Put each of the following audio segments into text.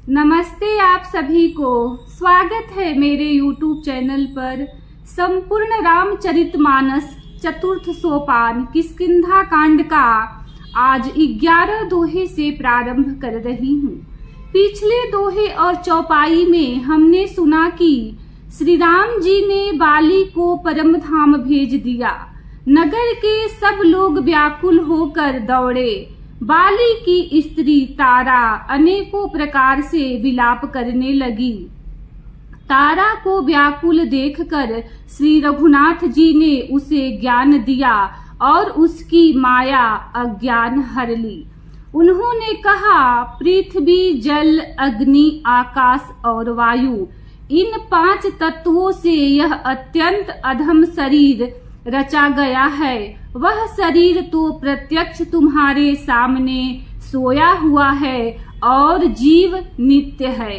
नमस्ते आप सभी को। स्वागत है मेरे YouTube चैनल पर। संपूर्ण रामचरितमानस चतुर्थ सोपान किष्किंधा कांड का आज 11 दोहे से प्रारंभ कर रही हूँ। पिछले दोहे और चौपाई में हमने सुना कि श्री राम जी ने बाली को परम धाम भेज दिया। नगर के सब लोग व्याकुल होकर दौड़े। बाली की स्त्री तारा अनेकों प्रकार से विलाप करने लगी। तारा को व्याकुल देखकर श्री रघुनाथ जी ने उसे ज्ञान दिया और उसकी माया अज्ञान हर ली। उन्होंने कहा, पृथ्वी, जल, अग्नि, आकाश और वायु, इन 5 तत्वों से यह अत्यंत अधम शरीर रचा गया है। वह शरीर तो प्रत्यक्ष तुम्हारे सामने सोया हुआ है और जीव नित्य है।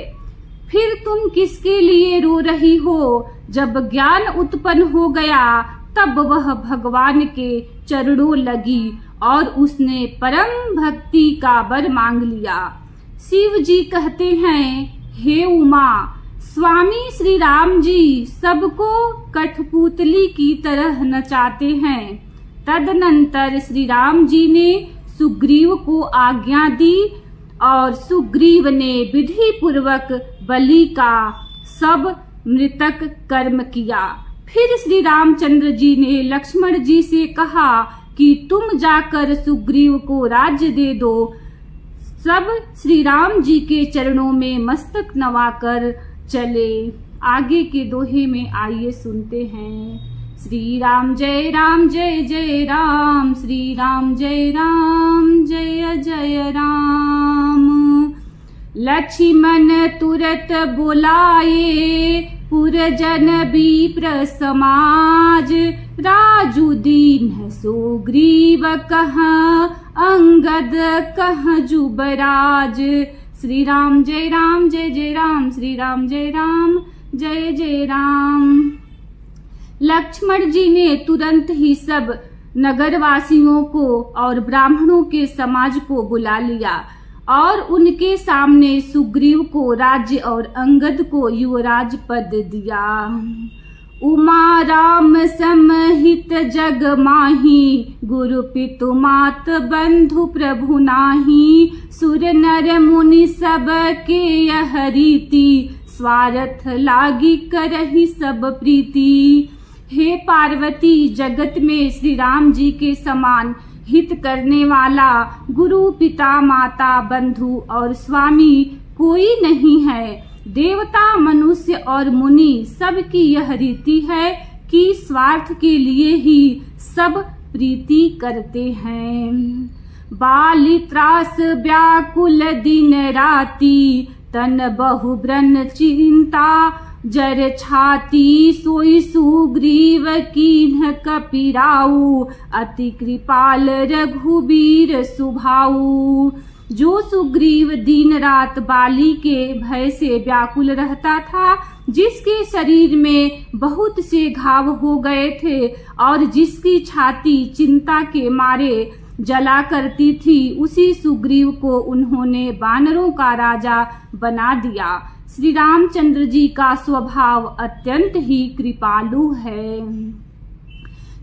फिर तुम किसके लिए रो रही हो? जब ज्ञान उत्पन्न हो गया तब वह भगवान के चरणों लगी और उसने परम भक्ति का वर मांग लिया। शिव जी कहते हैं, हे उमा, स्वामी श्री राम जी सबको कठपुतली की तरह नचाते हैं। तदनंतर श्री राम जी ने सुग्रीव को आज्ञा दी और सुग्रीव ने विधि पूर्वक बलि का सब मृतक कर्म किया। फिर श्री रामचंद्र जी ने लक्ष्मण जी से कहा कि तुम जाकर सुग्रीव को राज्य दे दो। सब श्री राम जी के चरणों में मस्तक नवाकर चले। आगे के दोहे में आइए सुनते हैं। श्री राम जय जय राम, श्री राम जय जय राम। लक्ष्मण तुरत बुलाए पुरजन विप्र समाज, राजु दीन सुग्रीव कहाँ, अंगद कहाँ जुबराज। श्री राम जय राम, श्री राम जय राम। लक्ष्मण जी ने तुरंत ही सब नगरवासियों को और ब्राह्मणों के समाज को बुला लिया और उनके सामने सुग्रीव को राज्य और अंगद को युवराज पद दिया। उमा राम समहित जग माही, गुरु पितु मात बंधु प्रभु नाही, सुर नर मुनि सब के यह रीति, स्वार्थ लागी करहि सब प्रीति। हे पार्वती, जगत में श्री राम जी के समान हित करने वाला गुरु, पिता, माता, बंधु और स्वामी कोई नहीं है। देवता, मनुष्य और मुनि सबकी यह रीति है कि स्वार्थ के लिए ही सब प्रीति करते हैं। बाली त्रास व्याकुल दिन राती, तन बहु ब्रन चिंता जर छाती, सोई सुग्रीव कीन्ह कपिराऊ, अति कृपाल रघुबीर सुभाऊ। जो सुग्रीव दिन रात बाली के भय से व्याकुल रहता था, जिसके शरीर में बहुत से घाव हो गए थे और जिसकी छाती चिंता के मारे जला करती थी, उसी सुग्रीव को उन्होंने वानरों का राजा बना दिया। श्री रामचंद्र जी का स्वभाव अत्यंत ही कृपालु है।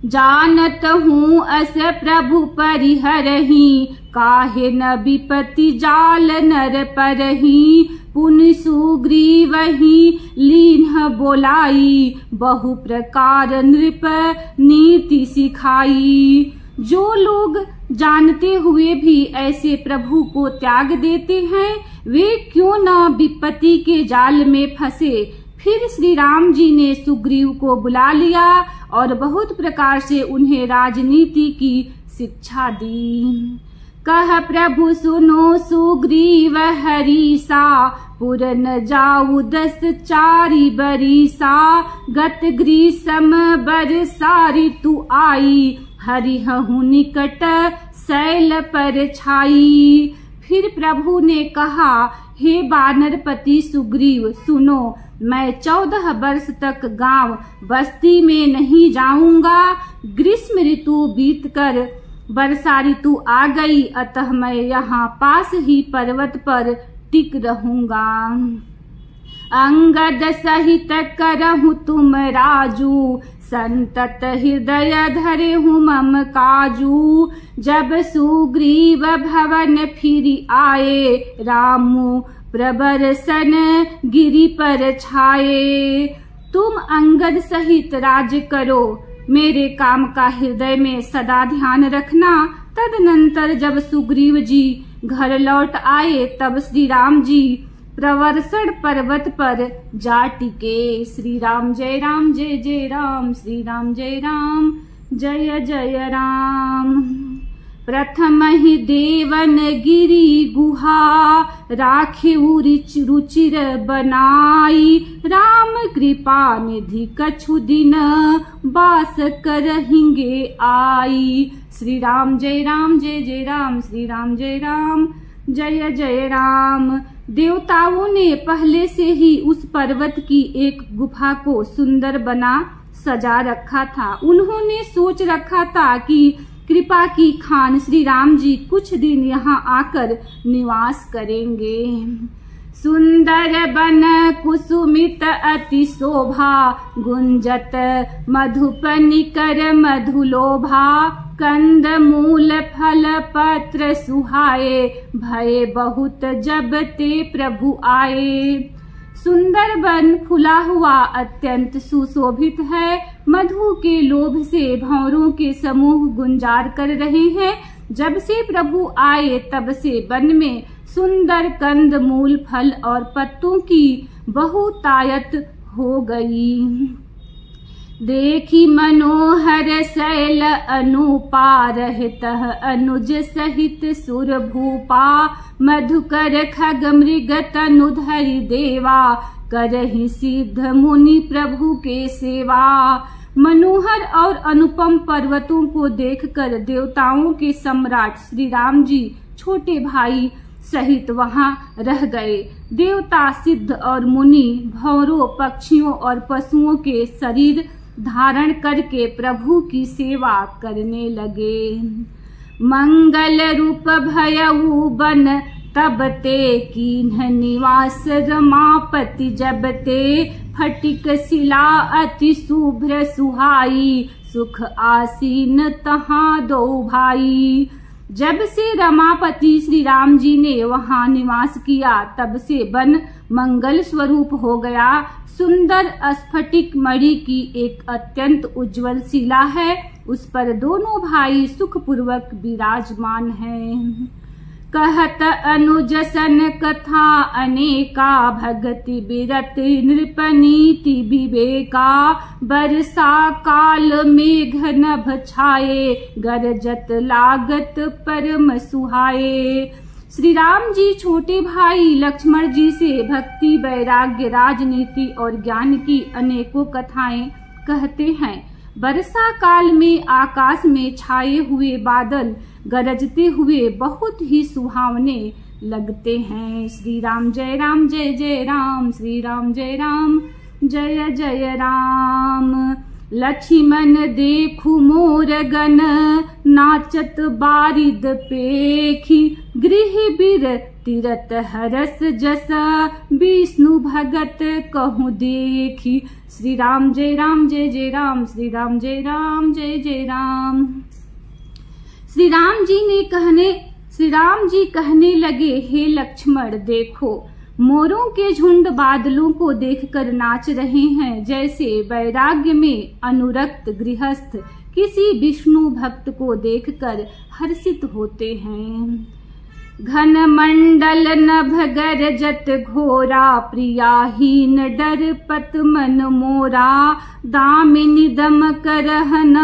जानत हूँ अस प्रभु परिहरहि, काहे न विपत्ति जाल नर परहि, पुनि सुग्रीवहि लीन्ह बोलाई, बहु प्रकार नृप नीति सिखाई। जो लोग जानते हुए भी ऐसे प्रभु को त्याग देते हैं, वे क्यों न विपत्ति के जाल में फंसे। फिर श्री राम जी ने सुग्रीव को बुला लिया और बहुत प्रकार से उन्हें राजनीति की शिक्षा दी। कह प्रभु सुनो सुग्रीव हरीसा, पुर न जाऊ 10 चारि बरिसा, गत ग्रीष्म बरसा ऋतु आई, हरिहु निकट शैल पर छाई। फिर प्रभु ने कहा, हे वानरपति सुग्रीव, सुनो, मैं 14 वर्ष तक गांव बस्ती में नहीं जाऊंगा। ग्रीष्म ऋतु बीतकर वर्षा ऋतु आ गई, अतः मैं यहाँ पास ही पर्वत पर टिक रहूंगा। अंगद सहित करहूँ तुम राजू, संतत हृदय धरे हूँ मम काजू। जब सुग्रीव भवन फिर आए, रामू प्रबरसन गिरि पर छाए। तुम अंगद सहित राज्य करो, मेरे काम का हृदय में सदा ध्यान रखना। तदनंतर जब सुग्रीव जी घर लौट आए, तब श्री राम जी प्रवर्षण पर्वत पर जा टिके। श्री राम जय राम जय जय राम, श्री राम जय राम जय जय राम। प्रथम ही देवन गिरी गुहा, राखे रुचिर बनाई। राम कृपा निधि कछु दिन, बास करहिंगे आई। श्री राम जय राम जय जय राम, श्री राम जय राम जय जय राम। देवताओं ने पहले से ही उस पर्वत की एक गुफा को सुंदर बना सजा रखा था। उन्होंने सोच रखा था कि कृपा की खान श्री राम जी कुछ दिन यहाँ आकर निवास करेंगे। सुंदर बन कुसुमित अति शोभा, गुंजत मधुप निकर मधुलोभा। कंद मूल फल पत्र सुहाए, भय बहुत जब ते प्रभु आए। सुंदर वन फुला हुआ अत्यंत सुशोभित है। मधु के लोभ से भंवरों के समूह गुंजार कर रहे हैं। जब से प्रभु आए तब से वन में सुंदर कंद मूल फल और पत्तों की बहुतायत हो गई। देखी मनोहर शैल अनुपा, रहतः अनुज सहित सुर भूपा। मधुकर खग मृग तनु धरि देवा, करहि सिद्ध मुनि प्रभु के सेवा। मनोहर और अनुपम पर्वतों को देखकर देवताओं के सम्राट श्री राम जी छोटे भाई सहित वहां रह गए। देवता सिद्ध और मुनि भंवरों पक्षियों और पशुओं के शरीर धारण करके प्रभु की सेवा करने लगे। मंगल रूप भयऊ बन तब ते, कीन्ह निवास रमापति जब ते। फटिक शिला अति शुभ्र सुहाई, सुख आसीन तहाँ दो भाई। जब से रमापति श्री राम जी ने वहां निवास किया, तब से वन मंगल स्वरूप हो गया। सुंदर स्फटिक मणि की एक अत्यंत उज्जवल शिला है, उस पर दोनों भाई सुखपूर्वक विराजमान हैं। कहत अनुज सन कथा अनेका, भगति बिरति नृपनीति विवेका। बरसा काल मेघ नभ छाए, गरजत लागत परम सुहाए। श्री राम जी छोटे भाई लक्ष्मण जी से भक्ति वैराग्य राजनीति और ज्ञान की अनेकों कथाएं कहते हैं। वर्षा काल में आकाश में छाए हुए बादल गरजते हुए बहुत ही सुहावने लगते हैं। श्री राम जय राम जय जय राम, श्री राम जय राम जय जय राम। लक्ष्मण देखु मोर गण, नाचत बारिद पेखी। गृह बीर तीरथ हरस जस, विष्णु भगत कहूँ देखी। श्री राम जय राम जय जय राम, श्री राम जय राम जय जय राम। श्री राम जी कहने लगे, हे लक्ष्मण देखो, मोरों के झुंड बादलों को देखकर नाच रहे हैं, जैसे वैराग्य में अनुरक्त गृहस्थ किसी विष्णु भक्त को देखकर हर्षित होते हैं। घन मंडल नभ गरजत घोरा, प्रियाहीन डर पत मन मोरा। दामिनी दम करहन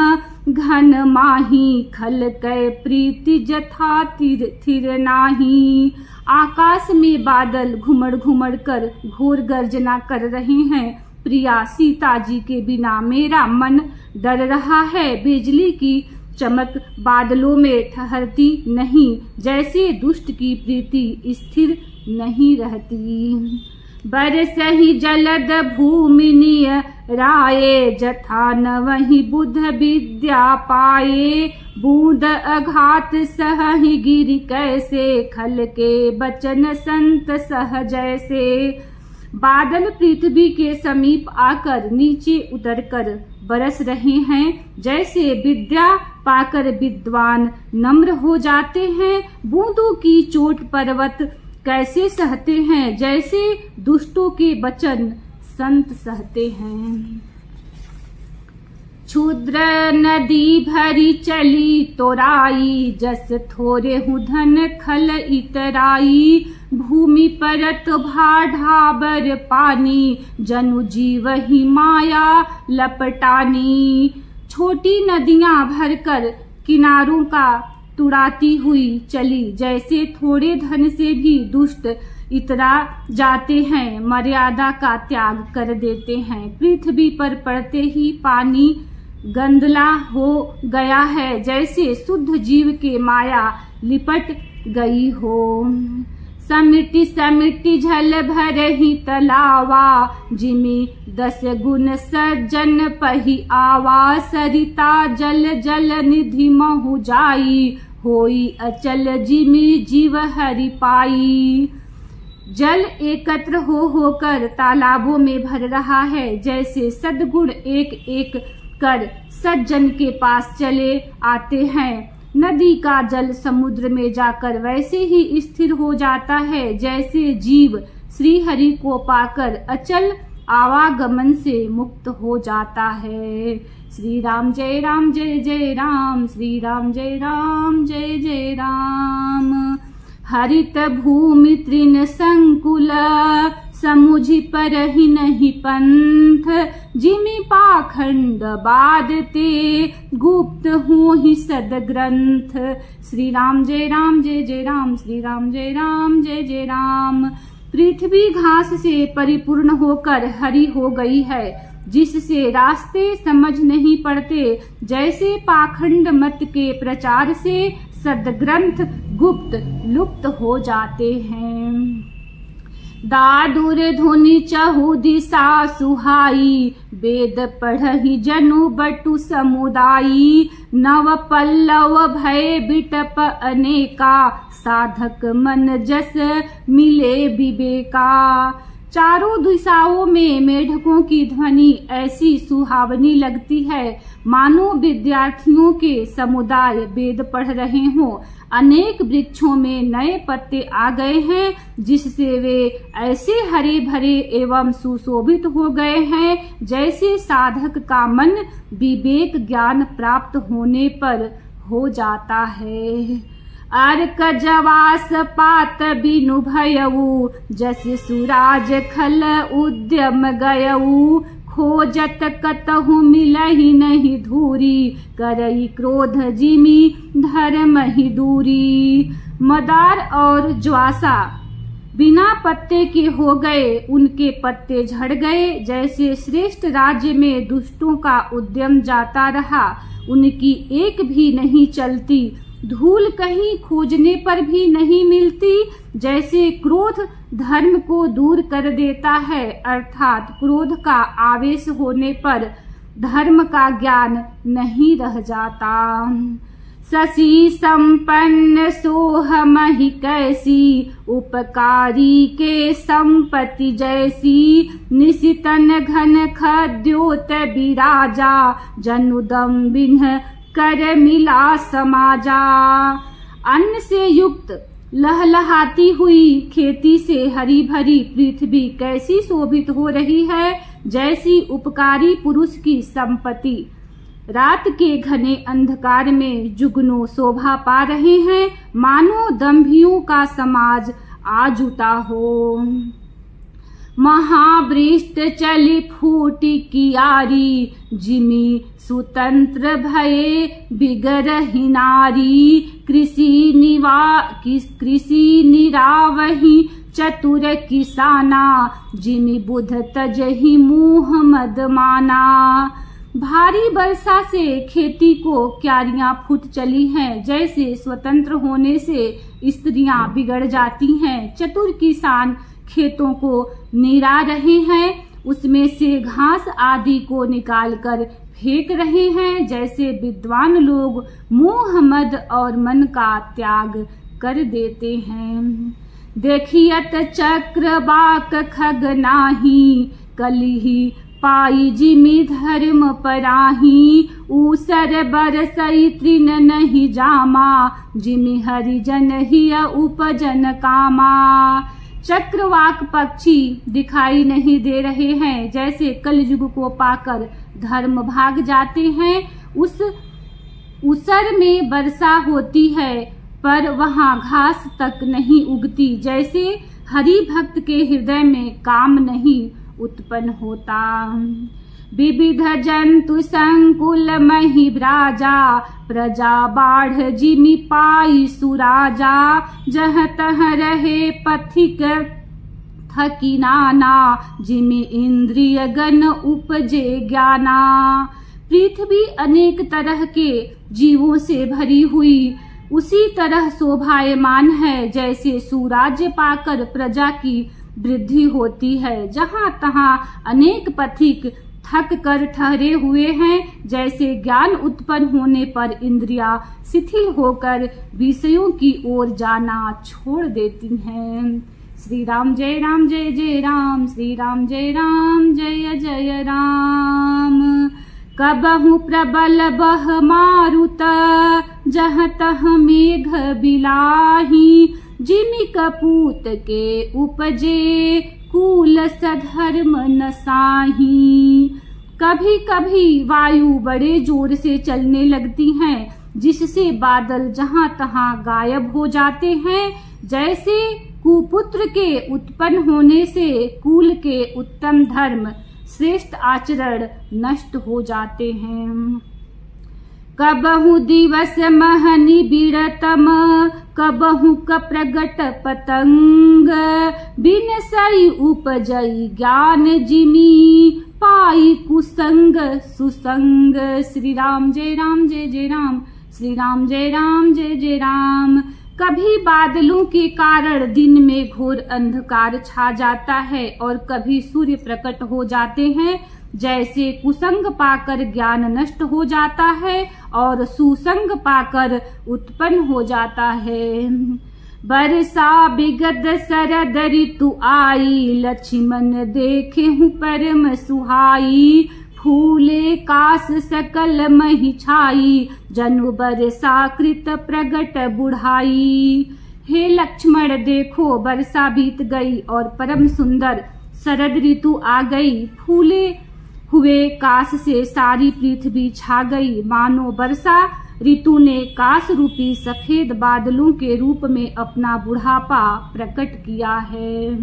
घन माही, खल कै प्रीति जथा थिर नाही। आकाश में बादल घुमड़ घुमड़ कर घोर गर्जना कर रहे हैं। प्रिया सीता जी के बिना मेरा मन डर रहा है। बिजली की चमक बादलों में ठहरती नहीं, जैसे दुष्ट की प्रीति स्थिर नहीं रहती। बरसहि जलद भूमिनीय राये, जथा न वही बुध विद्या पाए। बूंद अघात सहहि गिरि कैसे, खल के बचन संत सह जैसे। बादल पृथ्वी के समीप आकर नीचे उतरकर बरस रहे हैं, जैसे विद्या पाकर विद्वान नम्र हो जाते हैं। बूंदों की चोट पर्वत कैसे सहते हैं, जैसे दुष्टों के वचन संत सहते हैं। क्षुद्र नदी भरी चली तोराई, जस थोरे हूँ धन खल इतराई। भूमि परत भाढ़ाबर पानी, जनु जीव ही माया लपटानी। छोटी नदियां भरकर किनारों का तुड़ाती हुई चली, जैसे थोड़े धन से भी दुष्ट इतरा जाते हैं, मर्यादा का त्याग कर देते हैं। पृथ्वी पर पड़ते ही पानी गंदला हो गया है, जैसे शुद्ध जीव के माया लिपट गई हो। समिति समिति झल भरहि तलावा, जिमि 10 गुण सज्जन पहि आवा। सरिता जल जल निधि महु जाई, होई अचल जिमि जीव हरि पाई। जल एकत्र होकर तालाबों में भर रहा है, जैसे सद्गुण एक एक कर सज्जन के पास चले आते हैं। नदी का जल समुद्र में जाकर वैसे ही स्थिर हो जाता है, जैसे जीव श्री हरि को पाकर अचल आवागमन से मुक्त हो जाता है। श्री राम जय राम जय जय राम, श्री राम जय राम जय जय राम। हरित भूमि तृण संकुल, समुझि परहि नहीं पंथ। जिमि पाखंड बादते, गुप्त हो ही सदग्रंथ। श्री राम जय राम जय जय राम, श्री राम जय राम जय जय राम। पृथ्वी घास से परिपूर्ण होकर हरी हो गई है, जिससे रास्ते समझ नहीं पड़ते, जैसे पाखंड मत के प्रचार से सदग्रंथ गुप्त लुप्त हो जाते हैं। दादुर धुनि चहु दिशा सुहाई, वेद पढ़हि जनु बटु समुदायी। नव पल्लव भय बिटप अनेका, साधक मन जस मिले विवेका। चारों दिशाओं में मेढकों की ध्वनि ऐसी सुहावनी लगती है, मानो विद्यार्थियों के समुदाय वेद पढ़ रहे हों। अनेक वृक्षों में नए पत्ते आ गए हैं, जिससे वे ऐसे हरे भरे एवं सुशोभित हो गए हैं, जैसे साधक का मन विवेक ज्ञान प्राप्त होने पर हो जाता है। अर्क जवास पात बिनु भयऊ, जस सुराज खल उद्यम गयऊ। खोजत कतहु मिलहि नहीं धूरी, करई क्रोध जिमि धर्म ही दूरी। मदार और ज्वासा बिना पत्ते के हो गए, उनके पत्ते झड़ गए। जैसे श्रेष्ठ राज्य में दुष्टों का उद्यम जाता रहा, उनकी एक भी नहीं चलती, धूल कहीं खोजने पर भी नहीं मिलती। जैसे क्रोध धर्म को दूर कर देता है, अर्थात क्रोध का आवेश होने पर धर्म का ज्ञान नहीं रह जाता। शशि संपन्न सोहमहि कैसी, उपकारी के संपत्ति जैसी। निशितन घन खद्योत बिराजा, जनुदम बिन्ह कर मिला समाजा। अन्न से युक्त लहलहाती हुई खेती से हरी भरी पृथ्वी कैसी शोभित हो रही है, जैसी उपकारी पुरुष की संपत्ति। रात के घने अंधकार में जुगनू शोभा पा रहे हैं, मानो दंभियों का समाज आ जुटा हो। महावृष्ट चली फूटी कियारी, जिमि सुतंत्र भये बिगरहि नारी। कृषि निरावहि चतुर किसाना, जिमि बुध तजहि मुँह मदमाना। भारी वर्षा से खेती को क्यारियां फूट चली हैं, जैसे स्वतंत्र होने से स्त्रियां बिगड़ जाती हैं। चतुर किसान खेतों को निरा रहे हैं, उसमें से घास आदि को निकालकर फेंक रहे हैं। जैसे विद्वान लोग मोह मद और मन का त्याग कर देते हैं। देखियत चक्रवाक खग नाही, कलिही पाई जिमि धर्म पराही। ऊसर बरसई तृण नहीं जामा, जिमि हरिजन हिय उपजन कामा। चक्रवाक पक्षी दिखाई नहीं दे रहे हैं, जैसे कलयुग को पाकर धर्म भाग जाते हैं। उस ऊसर में वर्षा होती है पर वहां घास तक नहीं उगती। जैसे हरि भक्त के हृदय में काम नहीं उत्पन्न होता। विविध जंतु संकुल मही ब्राजा, प्रजा बाढ़ जिमि पाई सुराजा। जह तह रहे पथिक थकी नाना, जिमि इंद्रिय गण उपजे ज्ञाना। पृथ्वी अनेक तरह के जीवों से भरी हुई उसी तरह शोभायमान है, जैसे सुराज्य पाकर प्रजा की वृद्धि होती है। जहाँ तहाँ अनेक पथिक थक कर ठहरे हुए हैं, जैसे ज्ञान उत्पन्न होने पर इंद्रियां शिथिल होकर विषयों की ओर जाना छोड़ देती हैं। श्री राम जय जय राम, श्री राम जय जय राम। कबहु प्रबल बह मारुत, जह तह मेघ बिलाही। जिमि कपूत के उपजे, कूल सधर्म नसाही। कभी कभी वायु बड़े जोर से चलने लगती हैं, जिससे बादल जहां तहां गायब हो जाते हैं। जैसे कुपुत्र के उत्पन्न होने से कुल के उत्तम धर्म श्रेष्ठ आचरण नष्ट हो जाते हैं। कबहु दिवस महनि बिड़तम, कबहु कप्रगट पतंग। बिन सई उपजई ज्ञान, जिमि पाई कुसंग सुसंग। श्री राम जय जय राम, श्री राम जय जय राम। कभी बादलों के कारण दिन में घोर अंधकार छा जाता है और कभी सूर्य प्रकट हो जाते हैं। जैसे कुसंग पाकर ज्ञान नष्ट हो जाता है और सुसंग पाकर उत्पन्न हो जाता है। बरसा बिगद शरद ऋतु आई, लक्ष्मण देखे हूँ परम सुहाई। फूले कास सकल मही छाई, जनु बरसा कृत प्रगट बुढ़ाई। हे लक्ष्मण देखो, वर्षा बीत गई और परम सुंदर शरद ऋतु आ गई। फूले हुए कास से सारी पृथ्वी छा गई, मानो वर्षा ऋतु ने कास रूपी सफेद बादलों के रूप में अपना बुढ़ापा प्रकट किया है।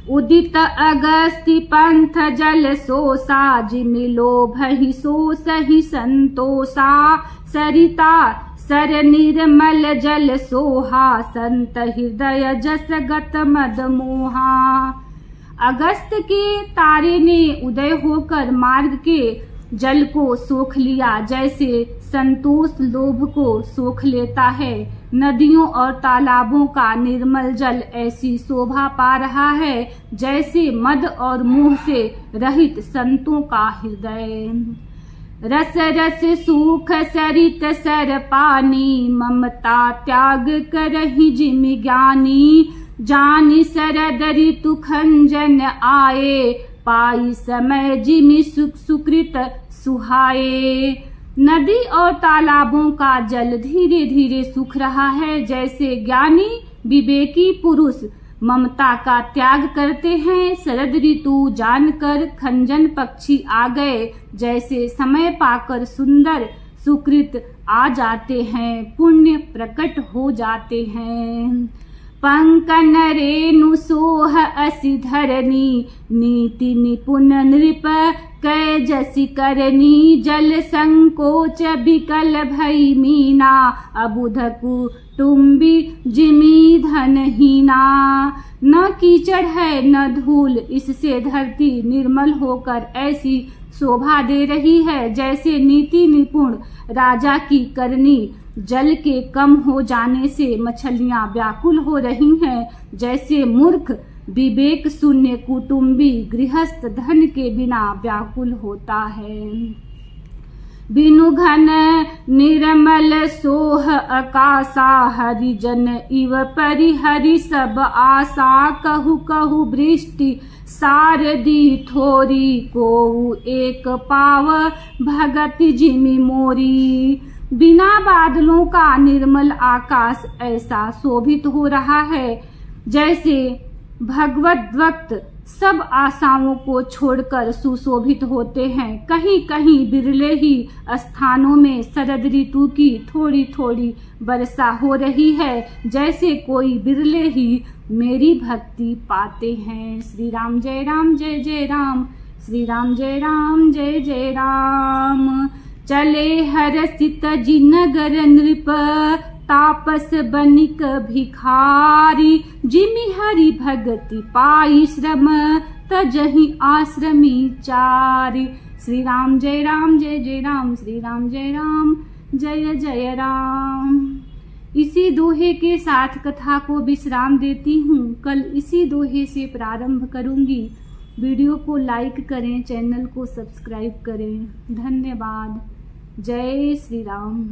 उदित अगस्ति पंथ जल सोसा, जिमि लोभहि सोसहि संतोषा। सरिता सर निर्मल जल सोहा, संत हृदय जस गत मद मोहा। अगस्त के तारे ने उदय होकर मार्ग के जल को सोख लिया, जैसे संतोष लोभ को सोख लेता है। नदियों और तालाबों का निर्मल जल ऐसी शोभा पा रहा है, जैसे मद और मोह से रहित संतों का हृदय। रस रस सूख सरित सर पानी, ममता त्याग करहि जिमि ज्ञानी। जानि शरद ऋतु खंजन आए, पाई समय जिमि सुख सुकृत सुहाए। नदी और तालाबों का जल धीरे धीरे सूख रहा है, जैसे ज्ञानी विवेकी पुरुष ममता का त्याग करते हैं। शरद ऋतु जानकर खंजन पक्षी आ गए, जैसे समय पाकर सुंदर सुकृत आ जाते हैं, पुण्य प्रकट हो जाते हैं। पंकन रेणु सोह असि धरनी, नीति निपुण नृप कै जसि करनी। जल संकोच बिकल भई मीना, अबुध कुटुम्बी जिमि धनहीना। न कीचड़ है न धूल, इससे धरती निर्मल होकर ऐसी शोभा दे रही है, जैसे नीति निपुण राजा की करनी। जल के कम हो जाने से मछलियां व्याकुल हो रही हैं, जैसे मूर्ख विवेक शून्य कुटुंबी गृहस्थ धन के बिना व्याकुल होता है। बिनु घन निर्मल सोह आकाशा, हरिजन इव परिहरि सब आशा। कहु कहु वृष्टि सारदी थोरी, को एक पाव भगत जिमि मोरी। बिना बादलों का निर्मल आकाश ऐसा शोभित हो रहा है जैसे भगवत भक्त सब आशाओं को छोड़कर सुशोभित होते हैं। कहीं कहीं बिरले ही स्थानों में शरद ऋतु की थोड़ी थोड़ी वर्षा हो रही है, जैसे कोई बिरले ही मेरी भक्ति पाते हैं। श्री राम जय जय राम, श्री राम जय जय राम। चले हरसित जिनगर नृप, तापस बनिक भिखारी। जिमि हरि भगति पाई श्रम, तजहि आश्रमी चारी। श्री राम जय जय राम, श्री राम जय जय राम। इसी दोहे के साथ कथा को विश्राम देती हूँ। कल इसी दोहे से प्रारंभ करूंगी। वीडियो को लाइक करें, चैनल को सब्सक्राइब करें। धन्यवाद। जय श्री राम।